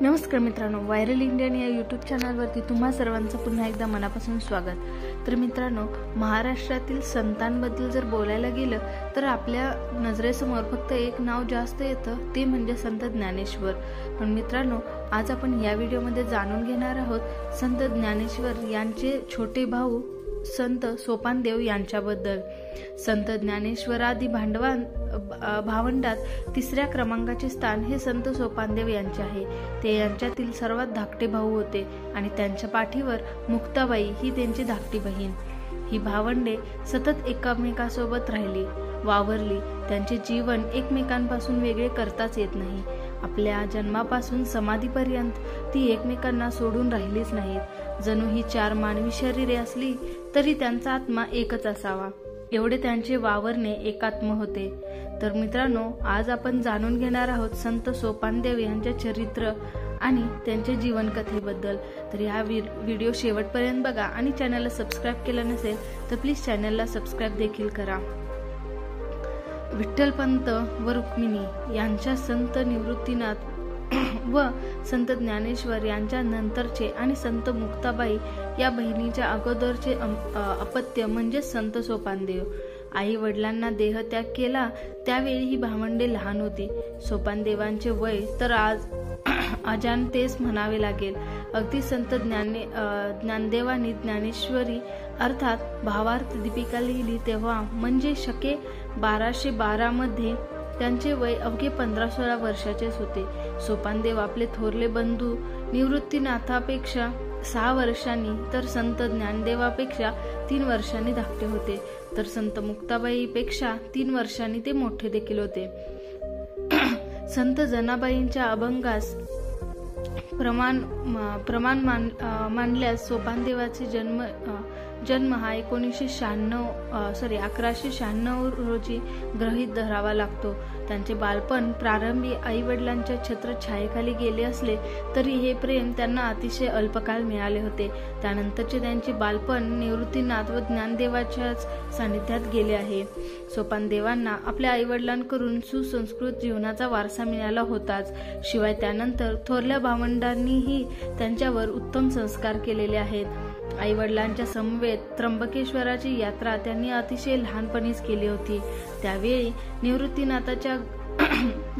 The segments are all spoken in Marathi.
नमस्कार मित्रांनो, व्हायरल इंडियन या यूट्यूब चॅनलवरती तुम्हा सर्वांचं पुन्हा एकदा मनापासून स्वागत। तर मित्रांनो, महाराष्ट्रातील संतांबद्दल जर बोलायला गेलं तर आपल्या नजरेसमोर फक्त एक नाव जास्त येतं, ते म्हणजे संत ज्ञानेश्वर। पण मित्रांनो, आज आपण या व्हिडिओमध्ये जाणून घेणार आहोत संत ज्ञानेश्वर यांचे छोटे भाऊ संत सोपानदेव यांच्याबद्दल। संत ज्ञानेश्वरादी भावंडात तिसऱ्या क्रमांकाचे स्थान हे संत सोपानदेव यांचे आहे। ते यांच्यातील सर्वात धाकटे भाऊ होते आणि त्यांच्या पाठीवर मुक्ताबाई ही त्यांची धाकटी बहीण। ही भावंडे सतत एकमेकांसोबत राहिली, वावरली। त्यांचे जीवन एकमेकांपासून वेगळे करताच येत नाही। आपल्या जन्मापासून समाधीपर्यंत ती एकमेकांना सोडून राहिलीच नाहीत। जणू ही चार मानवी शरीरे असली तरी त्यांचा आत्मा एकच असावा, एवढे त्यांचे वावरणे एकात्म होते। तर मित्रांनो, आज आपण जाणून घेणार आहोत संत सोपानदेव यांच्या चरित्र आणि त्यांच्या जीवनकथेबद्दल। तर हा व्हिडिओ शेवटपर्यंत बघा आणि चॅनलला सबस्क्राईब केलं नसेल तर प्लीज चॅनलला सबस्क्राईब देखील करा। विठ्ठलपंत व रुक्मिणी यांच्या संत निवृत्तीनाथ व संत ज्ञानेश्वर यांच्या नंतरचे आणि संत मुक्ताबाई या बहिणीच्या अगोदरचे अपत्य म्हणजे संत सोपानदेव। आई वडिलांना देहत्याग केला त्यावेळी ही भावंडे लहान होती। सोपानदेवांचे वय तर आज अजाणतेच म्हणावे लागेल। अगदी संत ज्ञानदेवांनी ज्ञानेश्वरी अर्थात भावार्थ दीपिका लिहिली तेव्हा म्हणजे शके 1212 मध्ये त्यांचे वय अवघे 15-16 वर्षाचेच होते। सोपानदेव आपले थोरले बंधू निवृत्तीनाथापेक्षा 6 वर्षांनी तर संत ज्ञानदेवापेक्षा 3 वर्षांनी धाकटे होते, तर संत मुक्ताबाईपेक्षा 3 वर्षांनी ते मोठे देखील होते। संत जनाबाईंच्या अभंगास प्रमाण मानल्यास सोपानदेवाचे जन्म हा 1196 रोजी गृहीत धरावा लागतो। त्यांचे बालपण प्रारंभी आई वडिलांच्या छत्रछायेखाली गेले असले तरी हे प्रेम त्यांना अतिशय अल्पकाळ मिळाले होते। त्यानंतरचे त्यांचे बालपण निवृत्तीनाथ व ज्ञानदेवाच्याच सानिध्यात गेले आहे। सोपानदेवांना आपल्या आई वडिलांकडून सुसंस्कृत जीवनाचा वारसा मिळाला होताच, शिवाय त्यानंतर थोरल्या भावंडांनीही त्यांच्यावर उत्तम संस्कार केलेले आहेत। आई वडिलांच्या समवेत त्र्यंबकेश्वराची यात्रा त्यांनी अतिशय लहानपणीच केली होती। त्यावेळी निवृत्तीनाथाच्या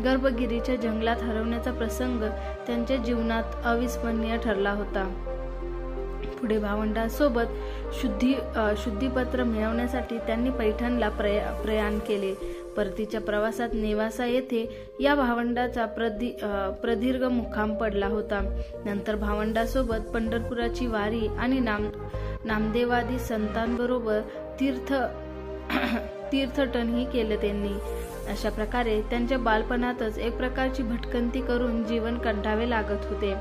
गर्भगिरीच्या जंगलात हरवण्याचा प्रसंग त्यांच्या जीवनात अविस्मरणीय ठरला होता। पुढे भावंडांसोबत शुद्धीपत्र मिळवण्यासाठी त्यांनी पैठणला प्रयाण केले। परतीच्या प्रवासात नेवासा येथे या भावंडाचा प्रदीर्घ मुक्काम पडला होता। नंतर भावंडांसोबत पंढरपुराची वारी आणि नामदेवादी संतांबरोबर तीर्थटनही केले त्यांनी। अशा प्रकारे त्यांच्या बालपणातच एक प्रकारची भटकंती करून जीवन कंठावे लागत होते।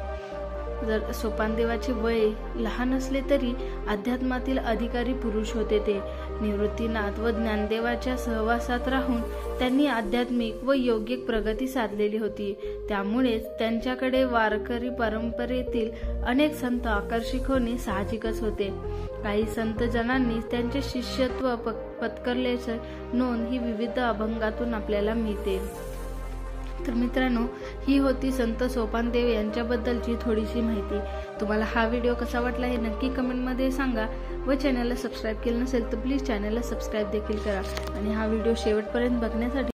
जर सोपानदेवाचे वय लहान असले तरी अध्यात्मातील अधिकारी पुरुष होते ते। निवृत्तीनाथ व ज्ञानदेवाच्या सहवासात राहून त्यांनी आध्यात्मिक व योगिक प्रगती साधलेली होती। त्यामुळेच त्यांच्याकडे वारकरी परंपरेतील अनेक संत आकर्षित होणे साहजिकच होते। काही संत जनांनी त्यांचे शिष्यत्व पत्करल्याची नोंद ही विविध अभंगातून आपल्याला मिळते। तर मित्रांनो, ही होती संत सोपानदेव यांच्याबद्दलची थोडीशी माहिती। तुम्हाला हा व्हिडिओ कसा वाटला हे नक्की कमेंटमध्ये सांगा व चॅनलला सबस्क्राईब केलं नसेल तर प्लीज चॅनलला सबस्क्राईब देखील करा आणि हा व्हिडिओ शेवटपर्यंत बघण्यासाठी